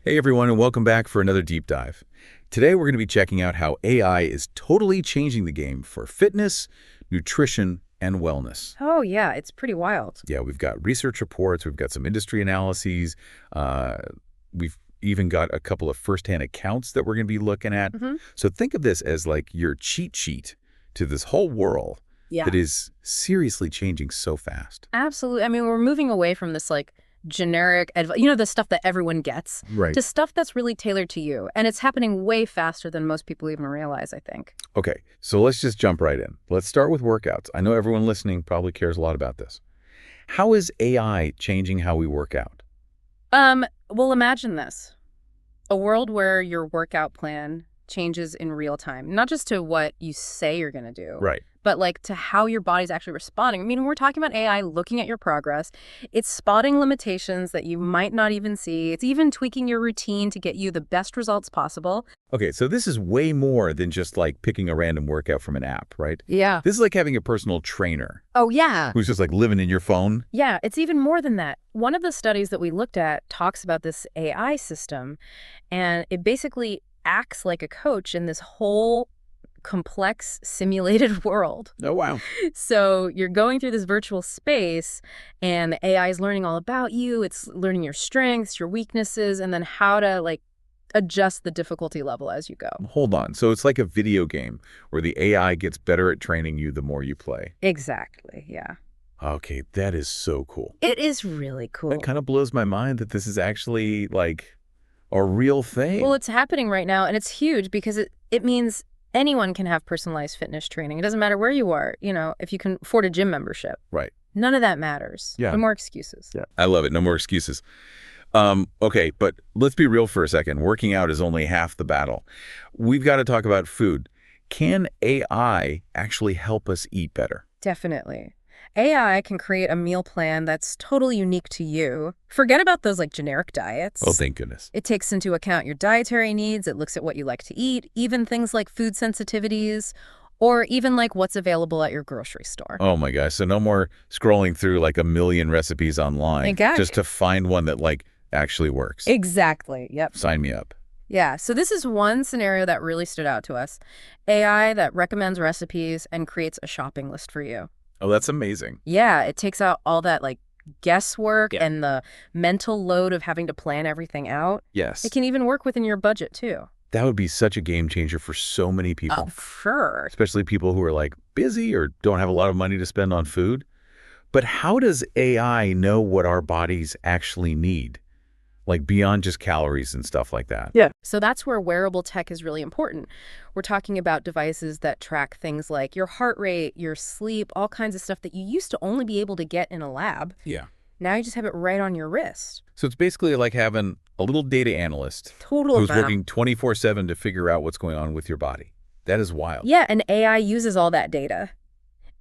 Hey everyone, and welcome back for another deep dive. Today we're going to be checking out how AI is totally changing the game for fitness, nutrition, and wellness. Oh, yeah, it's pretty wild. Yeah, we've got research reports, we've got some industry analyses, we've even got a couple of firsthand accounts that we're going to be looking at. So think of this as like your cheat sheet to this whole world that is seriously changing so fast. Absolutely. I mean, we're moving away from this generic advice, the stuff that everyone gets, Right. to stuff that's really tailored to you. And it's happening way faster than most people even realize, I think. Okay, so let's just jump right in. Let's start with workouts. I know everyone listening probably cares a lot about this. How is AI changing how we work out? Well, imagine this. A world where your workout plan changes in real time, not just to what you say you're going to do. Right. But to how your body's actually responding. I mean, when we're talking about AI looking at your progress, it's spotting limitations that you might not even see. It's even tweaking your routine to get you the best results possible. Okay, so this is way more than just like picking a random workout from an app, right? Yeah. This is like having a personal trainer Oh, yeah. who's just like living in your phone. Yeah, it's even more than that. One of the studies that we looked at talks about this AI system, and it basically acts like a coach in this whole complex simulated world. Oh, wow. So you're going through this virtual space and the AI is learning all about you. It's learning your strengths, your weaknesses, and then how to adjust the difficulty level as you go. Hold on. So it's like a video game where the AI gets better at training you the more you play. Exactly. Yeah. Okay, that is so cool. It is really cool. That kind of blows my mind that this is actually like a real thing. Well, it's happening right now, and it's huge because it means anyone can have personalized fitness training. It doesn't matter where you are, if you can afford a gym membership. Right. None of that matters. Yeah. No more excuses. Yeah. I love it. No more excuses. Okay, but let's be real for a second. Working out is only half the battle. We've got to talk about food. Can AI actually help us eat better? Definitely. AI can create a meal plan that's totally unique to you. Forget about those generic diets. Oh, thank goodness. It takes into account your dietary needs. It looks at what you like to eat, even things like food sensitivities, or even what's available at your grocery store. Oh my gosh. So no more scrolling through like a million recipes online Exactly. just to find one that actually works. Exactly. Yep. Sign me up. Yeah. So this is one scenario that really stood out to us. AI that recommends recipes and creates a shopping list for you. Oh, that's amazing. Yeah, it takes out all that guesswork and the mental load of having to plan everything out. Yes. It can even work within your budget too. That would be such a game changer for so many people. Oh, sure. Especially people who are busy or don't have a lot of money to spend on food. But how does AI know what our bodies actually need? Beyond just calories and stuff like that. Yeah. So that's where wearable tech is really important. We're talking about devices that track things like your heart rate, your sleep, all kinds of stuff that you used to only be able to get in a lab. Yeah. Now you just have it right on your wrist. So it's basically like having a little data analyst Totally. who's working 24/7 to figure out what's going on with your body. That is wild. Yeah, and AI uses all that data.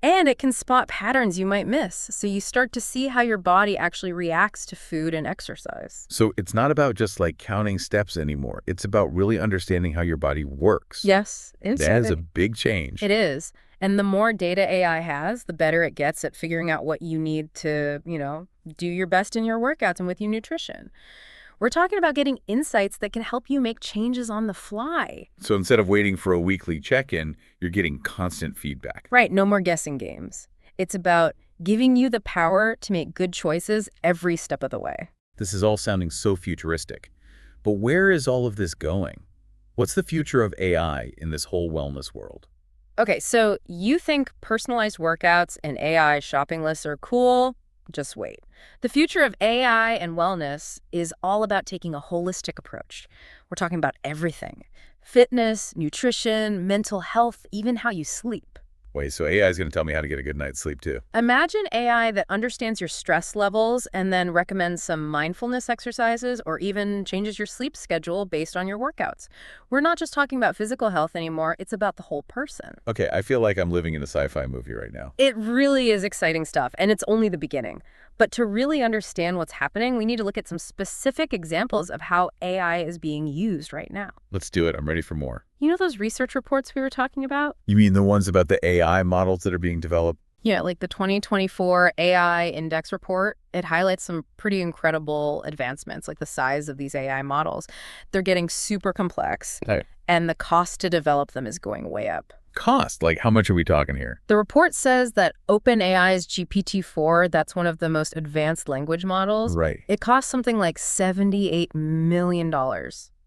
And it can spot patterns you might miss. So you start to see how your body actually reacts to food and exercise. So it's not about just counting steps anymore. It's about really understanding how your body works. Yes. That is a big change. It is. And the more data AI has, the better it gets at figuring out what you need to, do your best in your workouts and with your nutrition. We're talking about getting insights that can help you make changes on the fly. So instead of waiting for a weekly check-in, you're getting constant feedback. Right. No more guessing games. It's about giving you the power to make good choices every step of the way. This is all sounding so futuristic. But where is all of this going? What's the future of AI in this whole wellness world? Okay, so you think personalized workouts and AI shopping lists are cool? Just wait. The future of AI and wellness is all about taking a holistic approach. We're talking about everything: fitness, nutrition, mental health, even how you sleep. Wait, so AI is going to tell me how to get a good night's sleep too? Imagine AI that understands your stress levels and then recommends some mindfulness exercises or even changes your sleep schedule based on your workouts. We're not just talking about physical health anymore. It's about the whole person. Okay, I feel like I'm living in a sci-fi movie right now. It really is exciting stuff, and it's only the beginning. But to really understand what's happening, we need to look at some specific examples of how AI is being used right now. Let's do it. I'm ready for more. You know those research reports we were talking about? You mean the ones about the AI models that are being developed Yeah, like the 2024 AI Index report, it highlights some pretty incredible advancements, like the size of these AI models. They're getting super complex, Hey. and the cost to develop them is going way up. Cost, like how much are we talking here? The report says that OpenAI's GPT-4, that's one of the most advanced language models, Right. it costs something like $78 million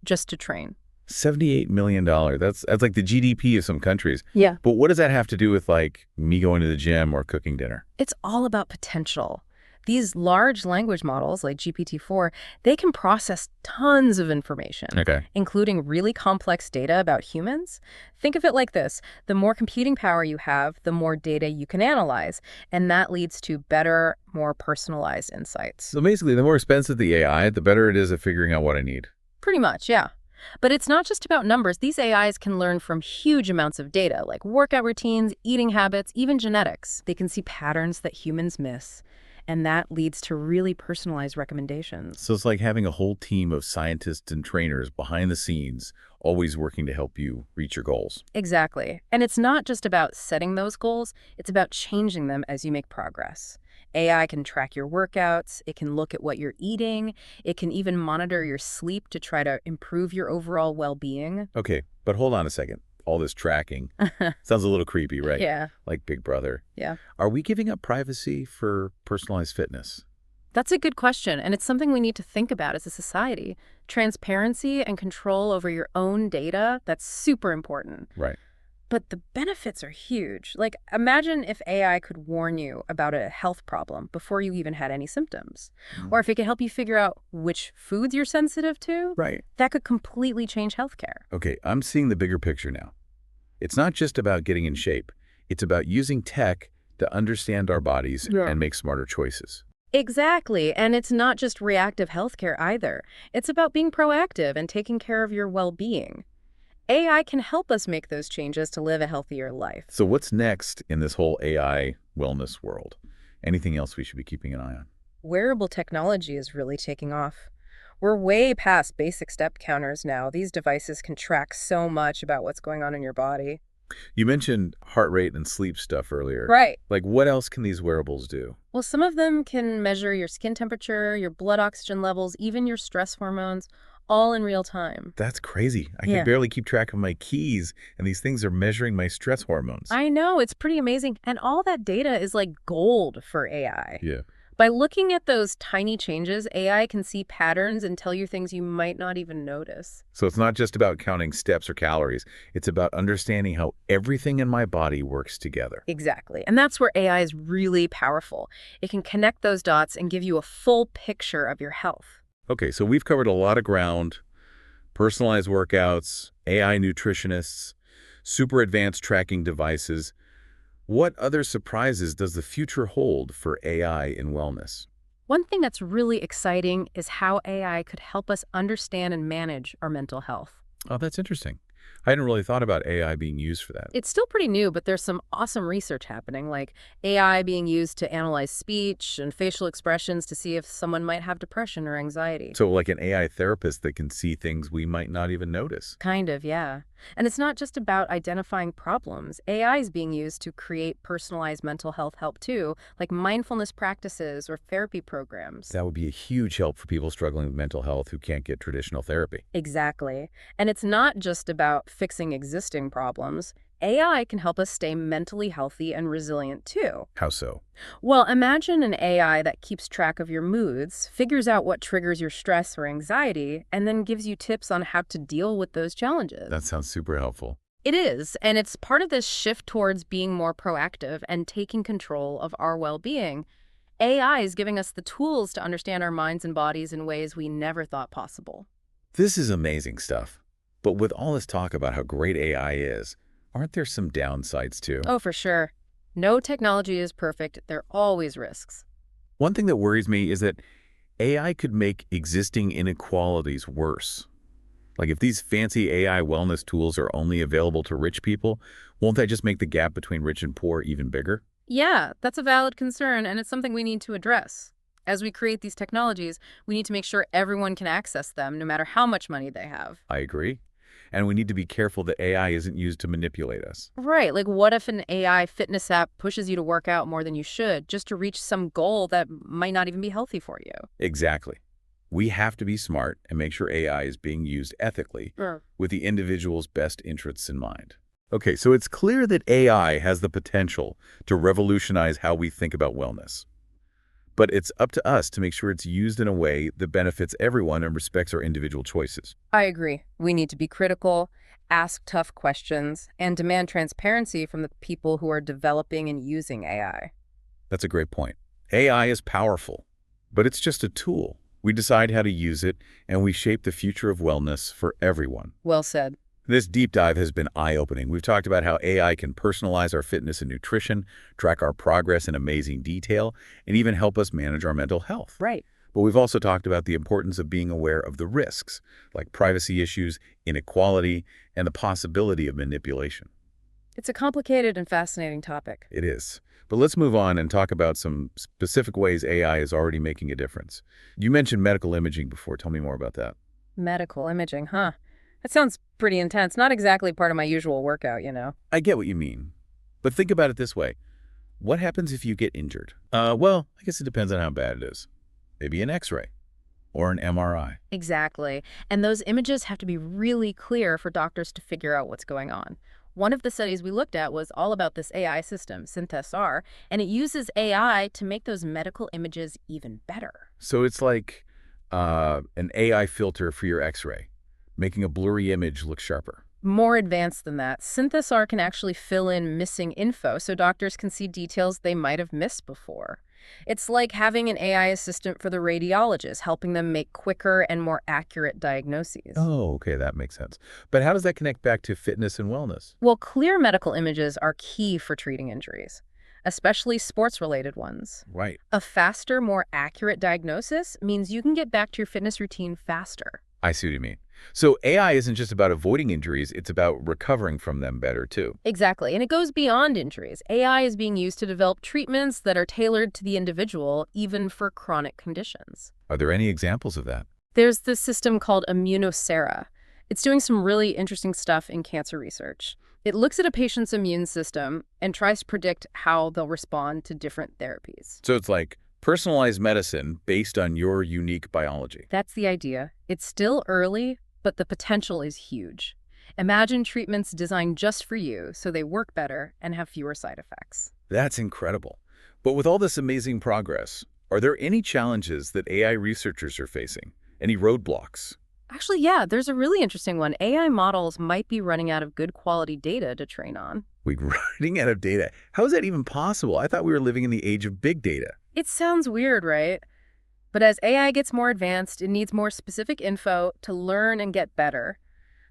just to train. $78 million. That's like the GDP of some countries. Yeah. But what does that have to do with like me going to the gym or cooking dinner? It's all about potential. These large language models, like GPT-4, they can process tons of information, Okay. including really complex data about humans. Think of it like this. The more computing power you have, the more data you can analyze, and that leads to better, more personalized insights. So basically, the more expensive the AI, the better it is at figuring out what I need. Pretty much, yeah. But it's not just about numbers. These AIs can learn from huge amounts of data, like workout routines, eating habits, even genetics. They can see patterns that humans miss, and that leads to really personalized recommendations. So it's like having a whole team of scientists and trainers behind the scenes, always working to help you reach your goals. Exactly. And it's not just about setting those goals, it's about changing them as you make progress. AI can track your workouts, it can look at what you're eating, it can even monitor your sleep to try to improve your overall well-being. Okay, but hold on a second. All this tracking sounds a little creepy, right? Yeah, Like Big Brother. yeah. Are we giving up privacy for personalized fitness? That's a good question, and it's something we need to think about as a society. Transparency and control over your own data, that's super important. Right. But the benefits are huge. Like, imagine if AI could warn you about a health problem before you even had any symptoms. Or if it could help you figure out which foods you're sensitive to, Right. that could completely change healthcare. Okay, I'm seeing the bigger picture now. It's not just about getting in shape. It's about using tech to understand our bodies and make smarter choices. Exactly. And it's not just reactive healthcare either. It's about being proactive and taking care of your well-being. AI can help us make those changes to live a healthier life. So what's next in this whole AI wellness world? Anything else we should be keeping an eye on? Wearable technology is really taking off. We're way past basic step counters now. These devices can track so much about what's going on in your body. You mentioned heart rate and sleep stuff earlier. Right. Like what else can these wearables do? Well, some of them can measure your skin temperature, your blood oxygen levels, even your stress hormones, all in real time. That's crazy. I Yeah. can barely keep track of my keys, and these things are measuring my stress hormones. I know, it's pretty amazing. And all that data is like gold for AI. Yeah. By looking at those tiny changes, AI can see patterns and tell you things you might not even notice. So it's not just about counting steps or calories. It's about understanding how everything in my body works together. Exactly. And that's where AI is really powerful. It can connect those dots and give you a full picture of your health. Okay, so we've covered a lot of ground. Personalized workouts, AI nutritionists, super advanced tracking devices. What other surprises does the future hold for AI in wellness? One thing that's really exciting is how AI could help us understand and manage our mental health. Oh, that's interesting. I hadn't really thought about AI being used for that. It's still pretty new, but there's some awesome research happening, like AI being used to analyze speech and facial expressions to see if someone might have depression or anxiety. So like an AI therapist that can see things we might not even notice. Kind of, yeah. And it's not just about identifying problems. AI is being used to create personalized mental health help too, like mindfulness practices or therapy programs. That would be a huge help for people struggling with mental health who can't get traditional therapy. Exactly. And it's not just about fixing existing problems. AI can help us stay mentally healthy and resilient too. How so? Well, imagine an AI that keeps track of your moods, figures out what triggers your stress or anxiety, and then gives you tips on how to deal with those challenges. That sounds super helpful. It is, and it's part of this shift towards being more proactive and taking control of our well-being. AI is giving us the tools to understand our minds and bodies in ways we never thought possible. This is amazing stuff. But with all this talk about how great AI is, aren't there some downsides too? Oh, for sure. No technology is perfect. There are always risks. One thing that worries me is that AI could make existing inequalities worse. Like if these fancy AI wellness tools are only available to rich people, won't that just make the gap between rich and poor even bigger? Yeah, that's a valid concern, and it's something we need to address. As we create these technologies, we need to make sure everyone can access them, no matter how much money they have. I agree. And we need to be careful that AI isn't used to manipulate us. Right, like what if an AI fitness app pushes you to work out more than you should just to reach some goal that might not even be healthy for you? Exactly. We have to be smart and make sure AI is being used ethically Sure. with the individual's best interests in mind. Okay, so it's clear that AI has the potential to revolutionize how we think about wellness. But it's up to us to make sure it's used in a way that benefits everyone and respects our individual choices. I agree. We need to be critical, ask tough questions, and demand transparency from the people who are developing and using AI. That's a great point. AI is powerful, but it's just a tool. We decide how to use it, and we shape the future of wellness for everyone. Well said. This deep dive has been eye-opening. We've talked about how AI can personalize our fitness and nutrition, track our progress in amazing detail, and even help us manage our mental health. Right. But we've also talked about the importance of being aware of the risks, like privacy issues, inequality, and the possibility of manipulation. It's a complicated and fascinating topic. It is. But let's move on and talk about some specific ways AI is already making a difference. You mentioned medical imaging before. Tell me more about that. Medical imaging, huh? That sounds pretty intense. Not exactly part of my usual workout, you know. I get what you mean. But think about it this way. What happens if you get injured? Well, I guess it depends on how bad it is. Maybe an X-ray or an MRI. Exactly. And those images have to be really clear for doctors to figure out what's going on. One of the studies we looked at was all about this AI system, SynthSR, and it uses AI to make those medical images even better. So it's like an AI filter for your X-ray, making a blurry image look sharper. More advanced than that, SynthSR can actually fill in missing info so doctors can see details they might have missed before. It's like having an AI assistant for the radiologist, helping them make quicker and more accurate diagnoses. Oh, okay, that makes sense. But how does that connect back to fitness and wellness? Well, clear medical images are key for treating injuries, especially sports-related ones. Right. A faster, more accurate diagnosis means you can get back to your fitness routine faster. I see what you mean. So AI isn't just about avoiding injuries, it's about recovering from them better, too. Exactly, and it goes beyond injuries. AI is being used to develop treatments that are tailored to the individual, even for chronic conditions. Are there any examples of that? There's this system called Immunocera. It's doing some really interesting stuff in cancer research. It looks at a patient's immune system and tries to predict how they'll respond to different therapies. So it's like personalized medicine based on your unique biology. That's the idea. It's still early, but the potential is huge. Imagine treatments designed just for you so they work better and have fewer side effects. That's incredible. But with all this amazing progress, are there any challenges that AI researchers are facing? Any roadblocks? Actually, yeah, there's a really interesting one. AI models might be running out of good quality data to train on. We're running out of data. How is that even possible? I thought we were living in the age of big data. It sounds weird, right? But as AI gets more advanced, it needs more specific info to learn and get better.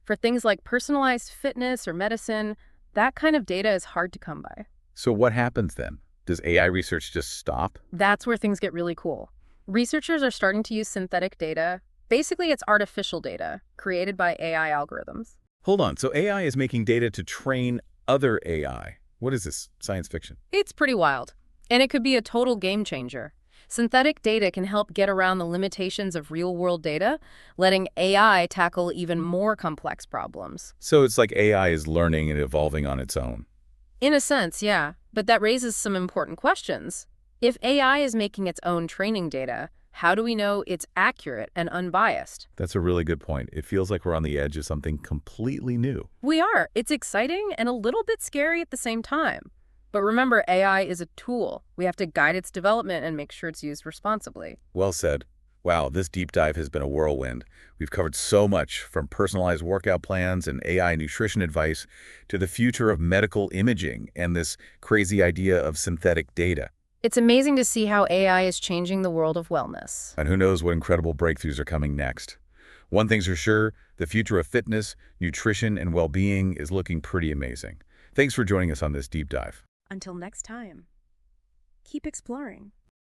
For things like personalized fitness or medicine, that kind of data is hard to come by. So what happens then? Does AI research just stop? That's where things get really cool. Researchers are starting to use synthetic data. Basically, it's artificial data created by AI algorithms. Hold on. So AI is making data to train other AI. What is this? Science fiction? It's pretty wild. And it could be a total game changer. Synthetic data can help get around the limitations of real-world data, letting AI tackle even more complex problems. So it's like AI is learning and evolving on its own. In a sense, yeah. But that raises some important questions. If AI is making its own training data, how do we know it's accurate and unbiased? That's a really good point. It feels like we're on the edge of something completely new. We are. It's exciting and a little bit scary at the same time. But remember, AI is a tool. We have to guide its development and make sure it's used responsibly. Well said. Wow, this deep dive has been a whirlwind. We've covered so much, from personalized workout plans and AI nutrition advice to the future of medical imaging and this crazy idea of synthetic data. It's amazing to see how AI is changing the world of wellness. And who knows what incredible breakthroughs are coming next. One thing's for sure, the future of fitness, nutrition, and well-being is looking pretty amazing. Thanks for joining us on this deep dive. Until next time, keep exploring.